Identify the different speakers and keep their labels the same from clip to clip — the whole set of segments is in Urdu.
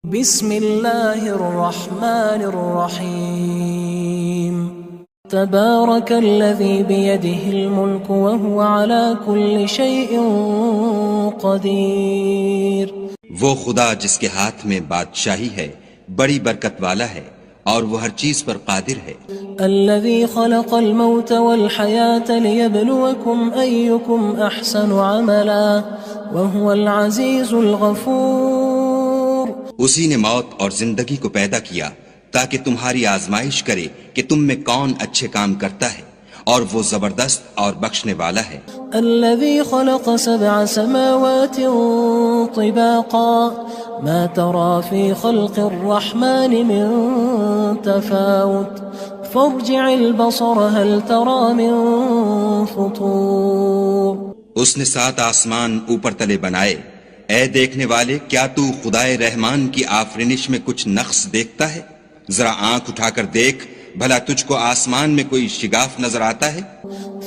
Speaker 1: بسم اللہ الرحمن الرحیم تبارک الذی بیدہ الملک وهو علی کل شیء قدیر۔
Speaker 2: وہ خدا جس کے ہاتھ میں بادشاہی ہے بڑی برکت والا ہے اور وہ ہر چیز پر قادر ہے۔
Speaker 1: الذی خلق الموت والحیاة لیبلوکم ایکم احسن عملا وهو العزیز الغفور۔
Speaker 2: اسی نے موت اور زندگی کو پیدا کیا تاکہ تمہاری آزمائش کرے کہ تم میں کون اچھے کام کرتا ہے، اور وہ زبردست اور بخشنے والا ہے۔
Speaker 1: الذي خلق 7 سماوات طباقا ما ترى في خلق الرحمن من تفاوت فارجع البصر هل ترى من فطور۔
Speaker 2: اس نے 7 آسمان اوپر تلے بنائے، اے دیکھنے والے کیا تو خدائے رحمان کی آفرینش میں کچھ نقص دیکھتا ہے؟ ذرا آنکھ اٹھا کر دیکھ، بھلا تجھ کو آسمان میں کوئی شگاف نظر آتا ہے؟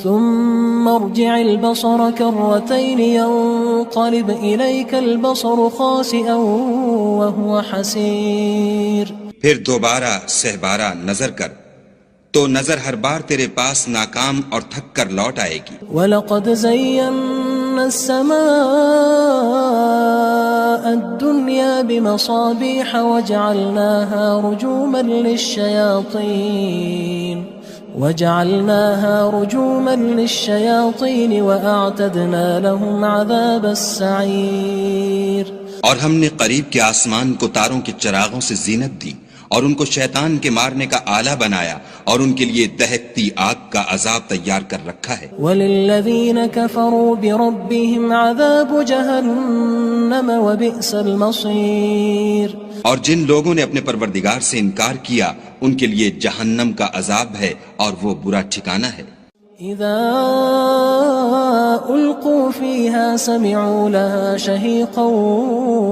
Speaker 1: ثم ارجع البصر كرتين ينقلب إليك البصر خاسئا وهو حسير۔
Speaker 2: پھر دوبارہ سہبارہ نظر کر تو نظر ہر بار تیرے پاس ناکام اور تھک کر لوٹ آئے گی۔
Speaker 1: وَلَقَدْ زَيَّنَّا السَّمَاءَ الدُّنْيَا بِمَصَابِيحَ وَجَعَلْنَاهَا رُجُومًا لِلشَّيَاطِينِ وَأَعْتَدْنَا لَهُمْ عَذَابَ السَّعِيرِ۔
Speaker 2: اور ہم نے قریب کے آسمان کو تاروں کے چراغوں سے زینت دی اور ان کو شیطان کے مارنے کا آلہ بنایا، اور ان کے لیے دہکتی آگ کا عذاب تیار کر رکھا ہے۔
Speaker 1: وَلِلَّذِينَ كَفَرُوا بِرَبِّهِمْ عَذَابُ جَهَنَّمَ وَبِئْسَ الْمَصِيرُ۔
Speaker 2: اور جن لوگوں نے اپنے پروردگار سے انکار کیا ان کے لیے جہنم کا عذاب ہے اور وہ برا ٹھکانہ ہے۔
Speaker 1: اذا القوا فيها سمعوا لها شهيقا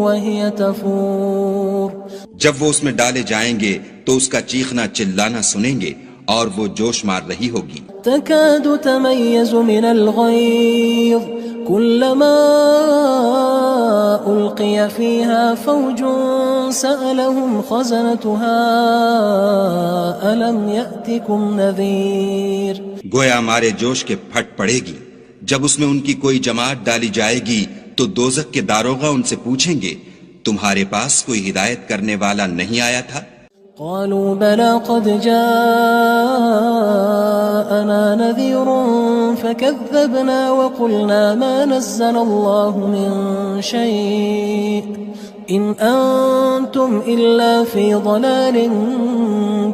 Speaker 1: وهي تفور۔
Speaker 2: جب وہ اس میں ڈالے جائیں گے تو اس کا چیخنا چلانا سنیں گے اور وہ جوش مار رہی ہوگی۔
Speaker 1: تكاد تميز من الغيظ كلما ألقي فيها فوج سألهم خزنتها ألم يأتكم نذير۔
Speaker 2: گویا ہمارے جوش کے پھٹ پڑے گی جب اس میں ان کی کوئی جماعت ڈالی جائے گی تو دوزخ کے داروغہ ان سے پوچھیں گے تمہارے پاس کوئی ہدایت کرنے والا نہیں آیا تھا؟
Speaker 1: قالوا بلى قد جاءنا نذير فكذبنا وقلنا ما نزل الله من شيء إن أنتم إلا في ضلال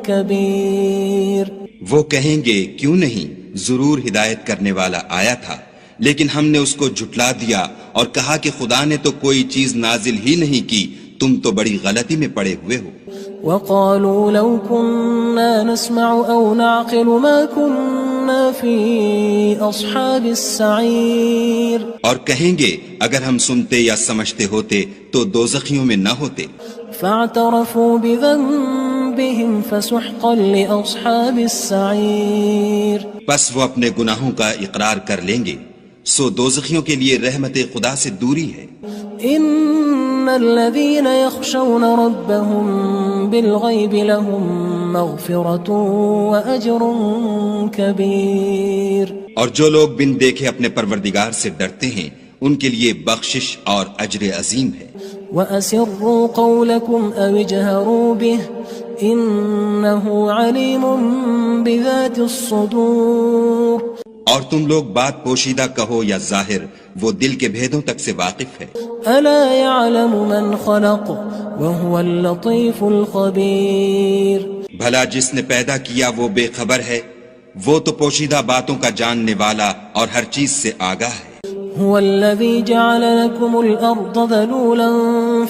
Speaker 1: كبير۔
Speaker 2: وہ کہیں گے کیوں نہیں، ضرور ہدایت کرنے والا آیا تھا، لیکن ہم نے اس کو جھٹلا دیا اور کہا کہ خدا نے تو کوئی چیز نازل ہی نہیں کی، تم تو بڑی غلطی میں پڑے ہوئے ہو۔
Speaker 1: وقالوا لو كنا نسمع أو نعقل ما كنا في أصحاب السعير۔
Speaker 2: اور کہیں گے اگر ہم سنتے یا سمجھتے ہوتے تو دوزخیوں میں نہ ہوتے۔
Speaker 1: فاعترفوا بذنبهم فسحقا لأصحاب السعير۔
Speaker 2: بس وہ اپنے گناہوں کا اقرار کر لیں گے، سو دوزخیوں کے لیے رحمت خدا سے دوری ہے۔
Speaker 1: ان الذين يخشون ربهم بالغيب لهم مغفرة واجر كبير۔
Speaker 2: اور جو لوگ بن دیکھے اپنے پروردگار سے ڈرتے ہیں ان کے لیے بخشش اور اجر عظیم ہے۔
Speaker 1: وَأَسِرُّوا قَوْلَكُمْ أَوِ اجْهَرُوا بِهِ إِنَّهُ عَلِيمٌ بِذَاتِ الصُّدُورِ۔
Speaker 2: اور تم لوگ بات پوشیدہ کہو یا ظاہر، وہ دل کے بھیدوں تک سے واقف ہے۔
Speaker 1: أَلَا يَعْلَمُ مَنْ خَلَقَ وَهُوَ اللَّطِيفُ الْخَبِيرُ۔
Speaker 2: بھلا جس نے پیدا کیا وہ بے خبر ہے، وہ تو پوشیدہ باتوں کا جاننے والا اور ہر چیز سے آگاہ ہے۔
Speaker 1: هو الذي جعل لكم الأرض ذلولا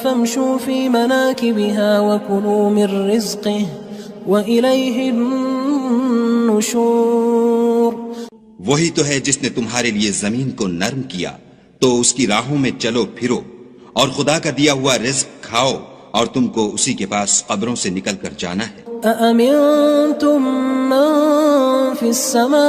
Speaker 1: فامشوا في مناكبها وكلوا من رزقه وإليه النشور۔
Speaker 2: وہی تو ہے جس نے تمہارے لیے زمین کو نرم کیا تو اس کی راہوں میں چلو پھرو، اور خدا کا دیا ہوا رزق کھاؤ، اور تم کو اسی کے پاس قبروں سے نکل کر جانا ہے۔
Speaker 1: أأمنتم من في السماء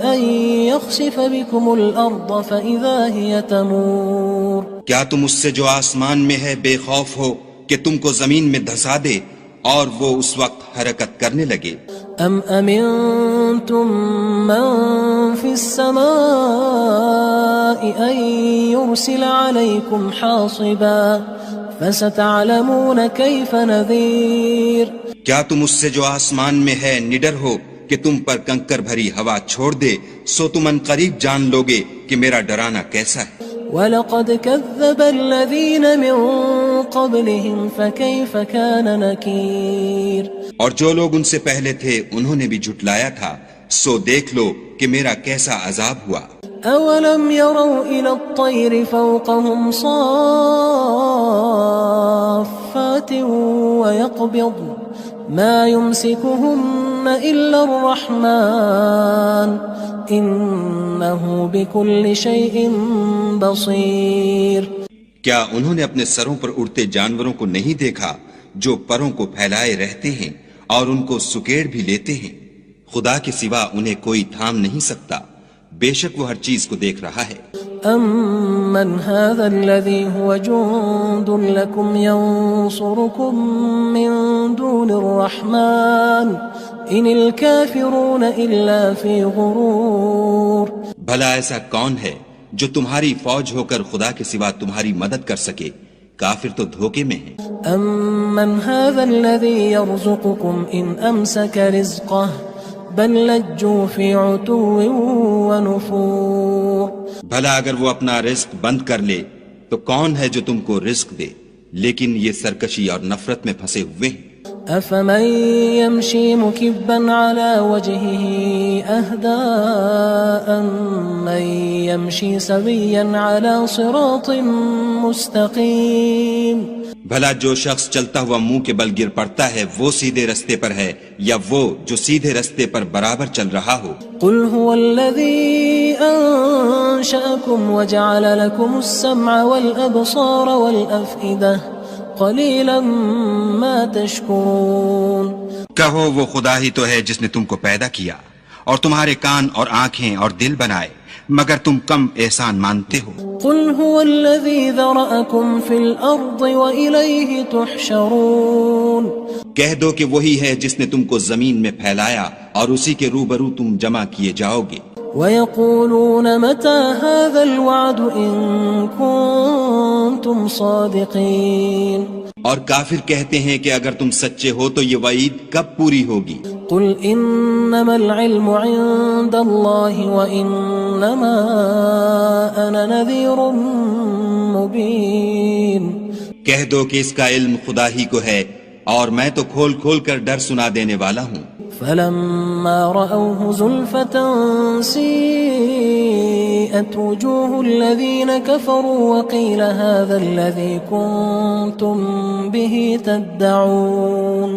Speaker 1: أن يخسف بكم الأرض فإذا هي تمور۔
Speaker 2: کیا تم اس سے جو آسمان میں ہے بے خوف ہو کہ تم کو زمین میں دھسا دے اور وہ اس وقت حرکت کرنے لگے؟
Speaker 1: ام امنتم من في السماء ان يرسل عليكم حاصبا فستعلمون كيف نذير
Speaker 2: کیا تم اس سے جو آسمان میں ہے نڈر ہو کہ تم پر کنکر بھری ہوا چھوڑ دے، سو تم ان قریب جان لوگے کہ میرا ڈرانا کیسا ہے۔
Speaker 1: وَلَقَدْ كَذَّبَ الَّذِينَ مِن قَبْلِهِمْ فَكَيْفَ كَانَ نَكِيرٌ
Speaker 2: اور جو لوگ ان سے پہلے تھے انہوں نے بھی جھٹلایا تھا، سو دیکھ لو کہ میرا کیسا عذاب ہوا۔
Speaker 1: أَوَلَمْ يَرَوْا إِلَى الطَّيْرِ فَوْقَهُمْ صَافَّاتٍ وَيَقْبِضْنَ مَا يُمْسِكُهُنَّ إِلَّا الرَّحْمَنُ إِنَّهُ بِكُلِّ شَيْءٍ بَصِيرٌ
Speaker 2: کیا انہوں نے اپنے سروں پر اڑتے جانوروں کو نہیں دیکھا جو پروں کو پھیلائے رہتے ہیں اور ان کو سکیڑ بھی لیتے ہیں؟ خدا کے سوا انہیں کوئی تھام نہیں سکتا، بے شک وہ ہر چیز کو دیکھ رہا ہے۔
Speaker 1: أَمَّنْ هَذَا الَّذِي هُوَ جُندٌ لَكُمْ يَنصُرُكُم مِّن دُونِ الرَّحْمَنِ إِنِ الْكَافِرُونَ إِلَّا فِي غُرُورٍ
Speaker 2: بھلا ایسا کون ہے جو تمہاری فوج ہو کر خدا کے سوا تمہاری مدد کر سکے؟ کافر تو دھوکے میں ہیں۔
Speaker 1: أَمَّنْ هَذَا الَّذِي يَرْزُقُكُمْ إِنْ أَمْسَكَ رِزْقَهُ بَلْ لَجُّوا فِي عُتُوٍّ وَنُفُورٍ
Speaker 2: بھلا اگر وہ اپنا رزق بند کر لے تو کون ہے جو تم کو رزق دے؟ لیکن یہ سرکشی اور نفرت میں پھنسے ہوئے ہیں۔
Speaker 1: أَفَمَن يَمْشِي مُكِبًّا عَلَى وَجْهِهِ أَهْدَىٰ أَمَّن يَمْشِي سَوِيًّا عَلَى صِرَاطٍ مُّسْتَقِيمٍ
Speaker 2: بھلا جو شخص چلتا ہوا منہ کے بل گر پڑتا ہے وہ سیدھے رستے پر ہے یا وہ جو سیدھے رستے پر برابر چل رہا ہو؟
Speaker 1: قُلْ هُوَ الَّذِي أَنشَأَكُمْ وَجَعَلَ لَكُمُ السَّمْعَ وَالْأَبْصَارَ وَالْأَفْئِدَةَ قَلِيلًا مَا تَشْكُرُونَ
Speaker 2: کہو وہ خدا ہی تو ہے جس نے تم کو پیدا کیا اور تمہارے کان اور آنکھیں اور دل بنائے، مگر تم کم احسان مانتے ہو۔
Speaker 1: قُلْ هُوَ الَّذِي ذَرَأَكُمْ فِي الْأَرْضِ وَإِلَيْهِ تُحْشَرُونَ
Speaker 2: کہہ دو کہ وہی ہے جس نے تم کو زمین میں پھیلایا اور اسی کے روبرو تم جمع کیے جاؤ گے۔
Speaker 1: وَيَقُولُونَ مَتَى هَذَا الْوَعْدُ إِن كُنتُمْ صَادِقِينَ
Speaker 2: اور کافر کہتے ہیں کہ اگر تم سچے ہو تو یہ وعید کب پوری ہوگی؟
Speaker 1: قُلْ إِنَّمَا الْعِلْمُ عِندَ اللَّهِ وَإِنَّمَا أَنَا نَذِيرٌ مُّبِينٌ
Speaker 2: کہہ دو کہ اس کا علم خدا ہی کو ہے اور میں تو کھول کھول کر ڈر سنا دینے والا ہوں۔
Speaker 1: فَلَمَّا رَأَوْهُ زُلْفَةً سِيئَتْ وُجُوهُ الَّذِينَ كَفَرُوا وَقِيلَ هَذَا الَّذِي كُنتُم بِهِ تَدَّعُونَ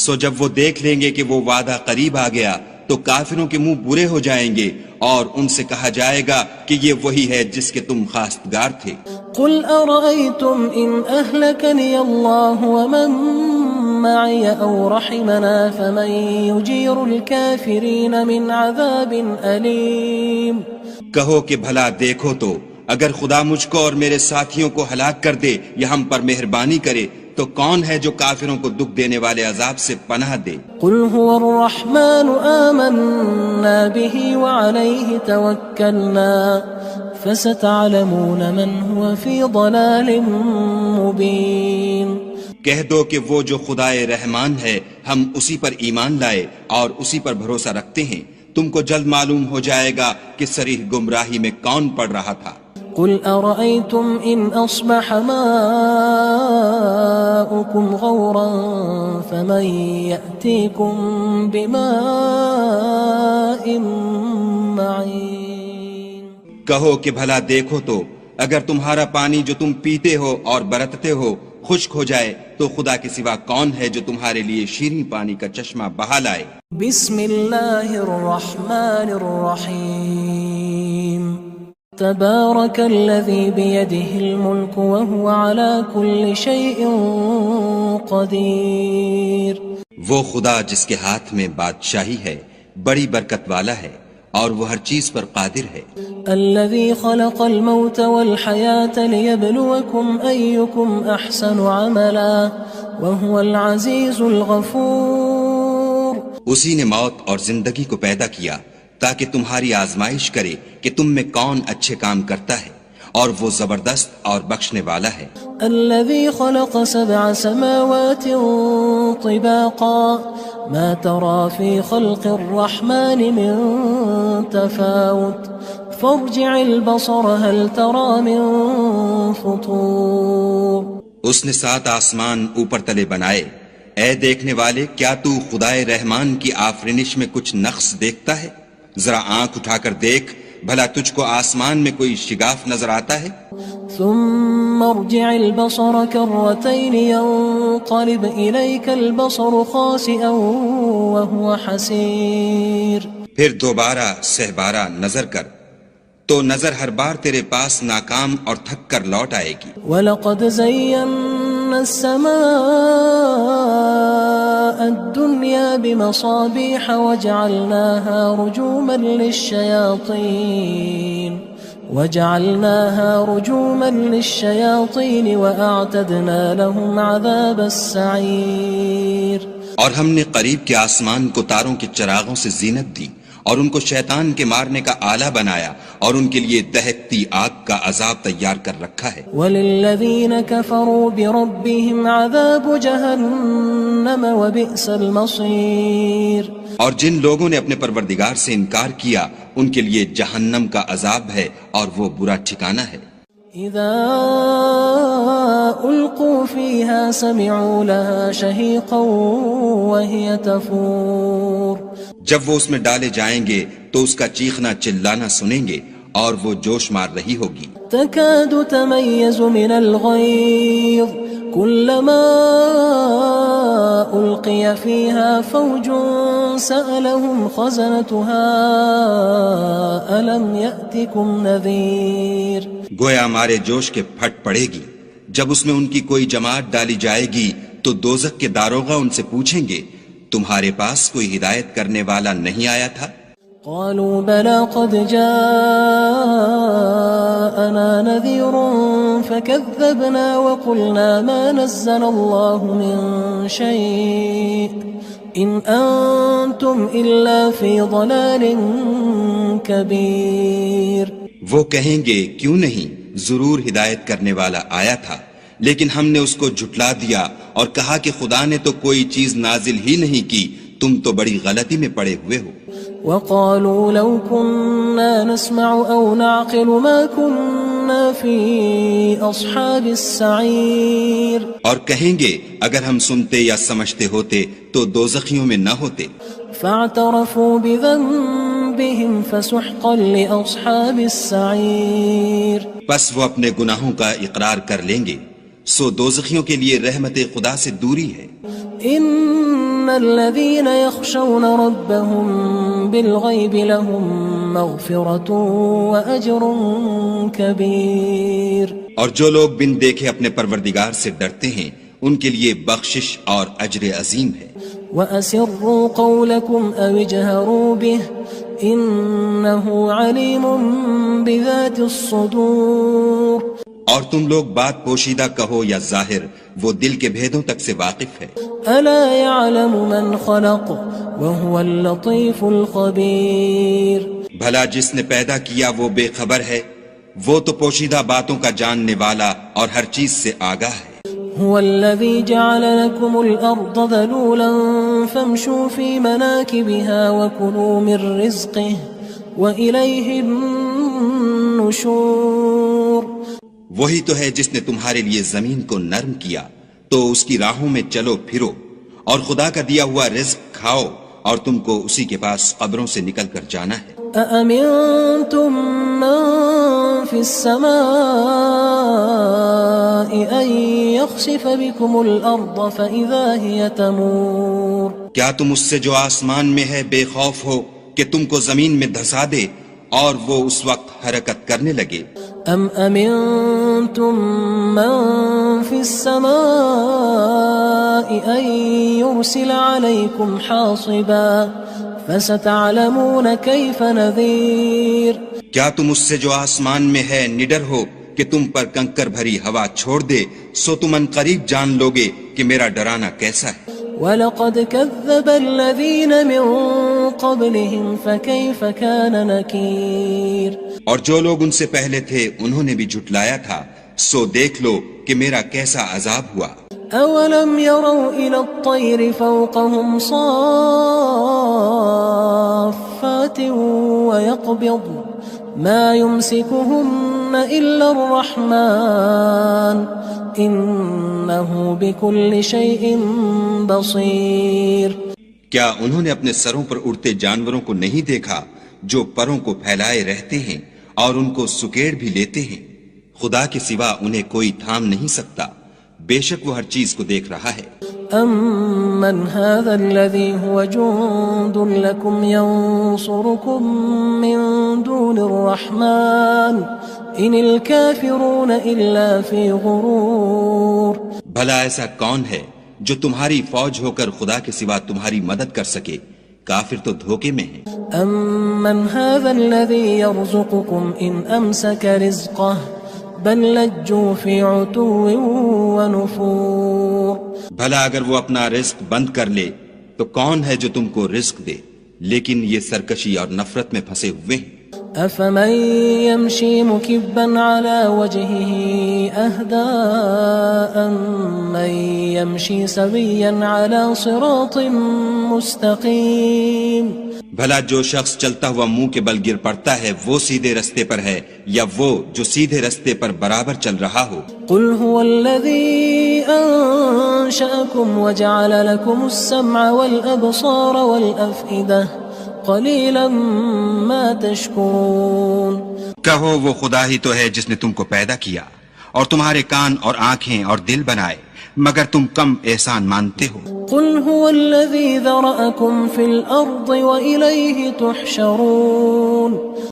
Speaker 2: سو جب وہ دیکھ لیں گے کہ وہ وعدہ قریب آ گیا تو کافروں کے منہ برے ہو جائیں گے اور ان سے کہا جائے گا کہ یہ وہی ہے جس کے تم خواستگار تھے۔
Speaker 1: قُلْ أَرَأَيْتُمْ إِنْ أَهْلَكَنِيَ اللَّهُ وَمَن مَّعِيَ أَوْ رَحِمَنَا فَمَن يُجِيرُ الْكَافِرِينَ مِنْ عَذَابٍ أَلِيمٍ
Speaker 2: کہو کہ بھلا دیکھو تو اگر خدا مجھ کو اور میرے ساتھیوں کو ہلاک کر دے یا ہم پر مہربانی کرے تو کون ہے جو کافروں کو دکھ دینے والے عذاب سے پناہ دے؟
Speaker 1: قُلْ هُوَ الرَّحْمَنُ آمَنَّا بِهِ وَعَلَيْهِ تَوَكَّلْنَا فَسَتَعْلَمُونَ مَنْ هُوَ فِي ضَلَالٍ مُّبِينٍ
Speaker 2: کہہ دو کہ وہ جو خدائے رحمان ہے ہم اسی پر ایمان لائے اور اسی پر بھروسہ رکھتے ہیں، تم کو جلد معلوم ہو جائے گا کہ صریح گمراہی میں کون پڑ رہا تھا۔
Speaker 1: قُلْ أَرَأَيْتُمْ إِنْ أَصْبَحَ مَاؤُكُمْ غَوْرًا فَمَن يَأْتِيكُم بِمَاءٍ مَّعِينٍ
Speaker 2: کہو کہ بھلا دیکھو تو اگر تمہارا پانی جو تم پیتے ہو اور برتتے ہو خشک ہو جائے تو خدا کے سوا کون ہے جو تمہارے لیے شیریں پانی کا چشمہ بہا لائے؟
Speaker 1: بسم اللہ الرحمن الرحیم تبارک الذی بیدہ الملک وهو على كل شیء قدیر۔
Speaker 2: وہ خدا جس کے ہاتھ میں بادشاہی ہے بڑی برکت والا ہے اور وہ ہر چیز پر قادر ہے.
Speaker 1: الذي خلق الموت والحياة ليبلوكم أيكم أحسن عملا وهو العزيز الغفور.
Speaker 2: اسی نے موت اور زندگی کو پیدا کیا تاکہ تمہاری آزمائش کرے کہ تم میں کون اچھے کام کرتا ہے، اور وہ زبردست اور بخشنے والا ہے.
Speaker 1: الذي خلق 7 سماوات طباقا ما ترى في خلق الرحمن من تفاوت فارجع البصر هل ترى من فطور.
Speaker 2: اس نے 7 آسمان اوپر تلے بنائے. اے دیکھنے والے، کیا تو خدائے رحمان کی آفرینش میں کچھ نقص دیکھتا ہے؟ ذرا آنکھ اٹھا کر دیکھ، بھلا تجھ کو آسمان میں کوئی شگاف نظر آتا ہے؟
Speaker 1: ثم ارجع البصر كرتين ينقلب إليك البصر خاسئا وهو حسير.
Speaker 2: پھر دوبارہ سہبارہ نظر کر تو نظر ہر بار تیرے پاس ناکام اور تھک کر لوٹ آئے گی.
Speaker 1: وَلَقَدْ زَيَّنَّا السَّمَاءَ الدُّنْيَا بِمَصَابِيحَ وَجَعَلْنَاهَا رُجُومًا لِلشَّيَاطِينِ وَأَعْتَدْنَا لَهُمْ عَذَابَ السَّعِيرِ.
Speaker 2: اور ہم نے قریب کے آسمان کو تاروں کے چراغوں سے زینت دی اور ان کو شیطان کے مارنے کا آلہ بنایا اور ان کے لیے دہکتی آگ کا عذاب تیار کر رکھا ہے.
Speaker 1: وَلِلَّذِينَ كَفَرُوا بِرَبِّهِمْ عَذَابُ جَهَنَّمَ وَبِئْسَ الْمَصِيرُ.
Speaker 2: اور جن لوگوں نے اپنے پروردگار سے انکار کیا ان کے لیے جہنم کا عذاب ہے اور وہ برا ٹھکانہ ہے.
Speaker 1: اذا القوا فيها سمعوا لها شهيقا وهي تفور.
Speaker 2: جب وہ اس میں ڈالے جائیں گے تو اس کا چیخنا چلانا سنیں گے اور وہ جوش مار رہی ہوگی.
Speaker 1: تكاد تميز من الغيظ كلما ألقي فيها فوج سألهم خزنتها ألم يأتكم نذير.
Speaker 2: گویا ہمارے جوش کے پھٹ پڑے گی. جب اس میں ان کی کوئی جماعت ڈالی جائے گی تو دوزخ کے داروغہ ان سے پوچھیں گے تمہارے پاس کوئی ہدایت کرنے والا نہیں آیا تھا؟
Speaker 1: قالوا بلى قد جاءنا نذير فكذبنا وقلنا ما نزل الله من شيء إن أنتم إلا في ضلال كبير.
Speaker 2: وہ کہیں گے کیوں نہیں، ضرور ہدایت کرنے والا آیا تھا، لیکن ہم نے اس کو جھٹلا دیا اور کہا کہ خدا نے تو کوئی چیز نازل ہی نہیں کی، تم تو بڑی غلطی میں پڑے ہوئے ہو.
Speaker 1: وقالوا لو كنا نسمع أو نعقل ما كنا في أصحاب السعير.
Speaker 2: اور کہیں گے اگر ہم سنتے یا سمجھتے ہوتے تو دوزخیوں میں نہ ہوتے.
Speaker 1: فاعترفوا بذنبهم فسحقا لأصحاب السعير.
Speaker 2: پس وہ اپنے گناہوں کا اقرار کر لیں گے، سو دوزخیوں کے لیے رحمت خدا سے دوری ہے.
Speaker 1: ان الذين يخشون ربهم بالغيب لهم مغفرة واجر كبير.
Speaker 2: اور جو لوگ بن دیکھے اپنے پروردگار سے ڈرتے ہیں ان کے لیے بخشش اور اجر عظیم ہے.
Speaker 1: وَأَسِرُّوا قَوْلَكُمْ أَوِ اجْهَرُوا بِهِ إِنَّهُ عَلِيمٌ بِذَاتِ الصُّدُورِ.
Speaker 2: اور تم لوگ بات پوشیدہ کہو یا ظاہر، وہ دل کے بھیدوں تک سے واقف ہے.
Speaker 1: أَلَا يَعْلَمُ مَنْ خَلَقَ وَهُوَ اللَّطِيفُ الْخَبِيرُ.
Speaker 2: بھلا جس نے پیدا کیا وہ بے خبر ہے، وہ تو پوشیدہ باتوں کا جاننے والا اور ہر چیز سے آگاہ ہے.
Speaker 1: هو الذي جعل لكم الأرض ذلولا فامشوا في مناكبها وكلوا من رزقه وإليه النشور.
Speaker 2: وہی تو ہے جس نے تمہارے لیے زمین کو نرم کیا تو اس کی راہوں میں چلو پھرو اور خدا کا دیا ہوا رزق کھاؤ اور تم کو اسی کے پاس قبروں سے نکل کر جانا ہے.
Speaker 1: أأمنتم من في السماء أن يخسف بكم الأرض فإذا هي تمور.
Speaker 2: کیا تم اس سے جو آسمان میں ہے بے خوف ہو کہ تم کو زمین میں دھسا دے اور وہ اس وقت حرکت کرنے لگے؟
Speaker 1: أم أمنتم من في السماء أن يرسل عليكم حاصبا فستعلمون كيف نذير
Speaker 2: کیا تم اس سے جو آسمان میں ہے نڈر ہو کہ تم پر کنکر بھری ہوا چھوڑ دے، سو تم ان قریب جان لوگے کہ میرا ڈرانا کیسا ہے۔
Speaker 1: وَلَقَدْ كَذَّبَ الَّذِينَ مِن قَبْلِهِمْ فَكَيْفَ كَانَ نَكِيرٌ
Speaker 2: اور جو لوگ ان سے پہلے تھے انہوں نے بھی جھٹلایا تھا، سو دیکھ لو کہ میرا کیسا عذاب ہوا۔
Speaker 1: أَوَلَمْ يَرَوْا إِلَى الطَّيْرِ فَوْقَهُمْ صَافَّاتٍ وَيَقْبِضْنَ مَا يُمْسِكُهُنَّ إِلَّا الرَّحْمَنُ إِنَّهُ بِكُلِّ شَيْءٍ بَصِيرٌ
Speaker 2: کیا انہوں نے اپنے سروں پر اڑتے جانوروں کو نہیں دیکھا جو پروں کو پھیلائے رہتے ہیں اور ان کو سکیڑ بھی لیتے ہیں؟ خدا کے سوا انہیں کوئی تھام نہیں سکتا، بے شک وہ ہر چیز کو دیکھ رہا ہے۔
Speaker 1: أَمَّنْ هَذَا الَّذِي هُوَ جُندٌ لَكُمْ يَنصُرُكُم مِّن دُونِ الرَّحْمَنِ إِنِ الْكَافِرُونَ إِلَّا فِي غُرُورٍ
Speaker 2: بھلا ایسا کون ہے جو تمہاری فوج ہو کر خدا کے سوا تمہاری مدد کر سکے؟ کافر تو دھوکے میں ہیں۔
Speaker 1: أَمَّنْ هَذَا الَّذِي يَرْزُقُكُمْ إِنْ أَمْسَكَ رِزْقَهُ بَل لَجُّوا فِي عُتُوٍّ وَنُفُورٍ
Speaker 2: بھلا اگر وہ اپنا رزق بند کر لے تو کون ہے جو تم کو رزق دے؟ لیکن یہ سرکشی اور نفرت میں پھنسے ہوئے ہیں۔
Speaker 1: أَفَمَن يَمْشِي مُكِبًّا عَلَى وَجْهِهِ أَهْدَىٰ أَمَّن يَمْشِي سَوِيًّا عَلَى صِرَاطٍ مُّسْتَقِيمٍ
Speaker 2: بھلا جو شخص چلتا ہوا منہ کے بل گر پڑتا ہے وہ سیدھے رستے پر ہے یا وہ جو سیدھے رستے پر برابر چل رہا ہو؟
Speaker 1: قُلْ هُوَ الَّذِي أَنشَأَكُمْ وَجَعَلَ لَكُمُ السَّمْعَ وَالْأَبْصَارَ وَالْأَفْئِدَةَ قَلِيلًا مَا تَشْكُرُونَ
Speaker 2: کہو وہ خدا ہی تو ہے جس نے تم کو پیدا کیا اور تمہارے کان اور آنکھیں اور دل بنائے، مگر تم کم احسان مانتے ہو۔
Speaker 1: قُلْ هُوَ الَّذِي ذَرَأَكُمْ فِي الْأَرْضِ وَإِلَيْهِ تُحْشَرُونَ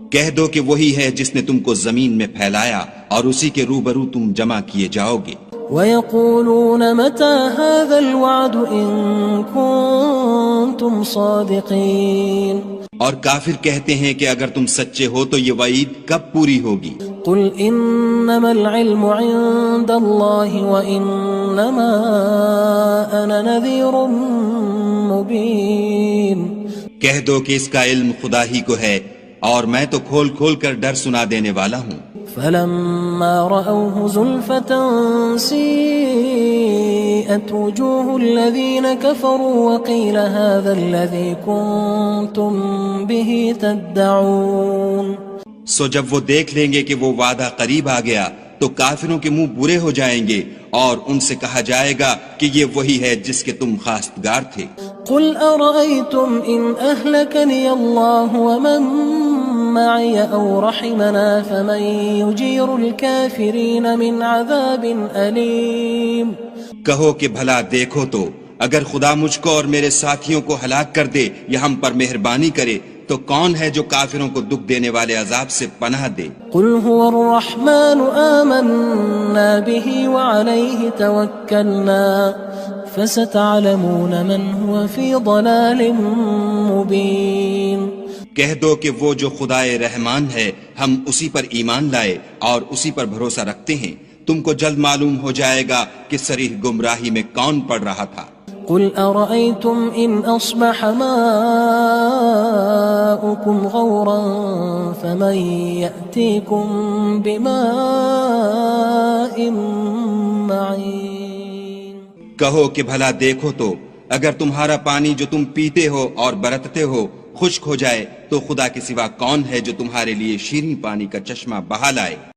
Speaker 2: کہہ دو کہ وہی ہے جس نے تم کو زمین میں پھیلایا اور اسی کے روبرو تم جمع کیے جاؤ گے۔
Speaker 1: وَيَقُولُونَ مَتَى هَذَا الْوَعْدُ إِن كُنتُمْ صَادِقِينَ
Speaker 2: اور کافر کہتے ہیں کہ اگر تم سچے ہو تو یہ وعید کب پوری ہوگی؟
Speaker 1: قُلْ إِنَّمَا الْعِلْمُ عِندَ اللَّهِ وَإِنَّمَا أَنَا نَذِيرٌ مُّبِينٌ
Speaker 2: کہہ دو کہ اس کا علم خدا ہی کو ہے اور میں تو کھول کھول کر ڈر سنا دینے والا ہوں۔
Speaker 1: فَلَمَّا رَأَوْهُ زُلْفَةً سِيئَتْ وُجُوهُ الَّذِينَ كَفَرُوا وَقِيلَ هَذَا الَّذِي كُنتُم بِهِ تَدَّعُونَ
Speaker 2: سو جب وہ دیکھ لیں گے کہ وہ وعدہ قریب آ گیا تو کافروں کے منہ برے ہو جائیں گے اور ان سے کہا جائے گا کہ یہ وہی ہے جس کے تم خواستگار تھے۔
Speaker 1: قُلْ أَرَأَيْتُمْ إِنْ أَهْلَكَنِيَ اللَّهُ وَمَن مَّعِيَ أَوْ رَحِمَنَا فَمَن يُجِيرُ الْكَافِرِينَ مِنْ عَذَابٍ أَلِيمٍ
Speaker 2: کہو کہ بھلا دیکھو تو اگر خدا مجھ کو اور میرے ساتھیوں کو ہلاک کر دے یا ہم پر مہربانی کرے تو کون ہے جو کافروں کو دکھ دینے والے عذاب سے پناہ دے؟
Speaker 1: قُلْ هُوَ الرَّحْمَنُ آمَنَّا بِهِ وَعَلَيْهِ تَوَكَّلْنَا فَسَتَعْلَمُونَ مَنْ هُوَ فِي ضَلَالٍ مُّبِينٍ
Speaker 2: کہہ دو کہ وہ جو خدائے رحمان ہے ہم اسی پر ایمان لائے اور اسی پر بھروسہ رکھتے ہیں، تم کو جلد معلوم ہو جائے گا کہ صریح گمراہی میں کون پڑ رہا تھا۔
Speaker 1: قُلْ أَرَأَيْتُمْ إِنْ أَصْبَحَ مَاؤُكُمْ غَوْرًا فَمَن يَأْتِيكُم بِمَاءٍ مَّعِينٍ
Speaker 2: کہو کہ بھلا دیکھو تو اگر تمہارا پانی جو تم پیتے ہو اور برتتے ہو خشک ہو جائے تو خدا کے سوا کون ہے جو تمہارے لیے شیریں پانی کا چشمہ بہا لائے؟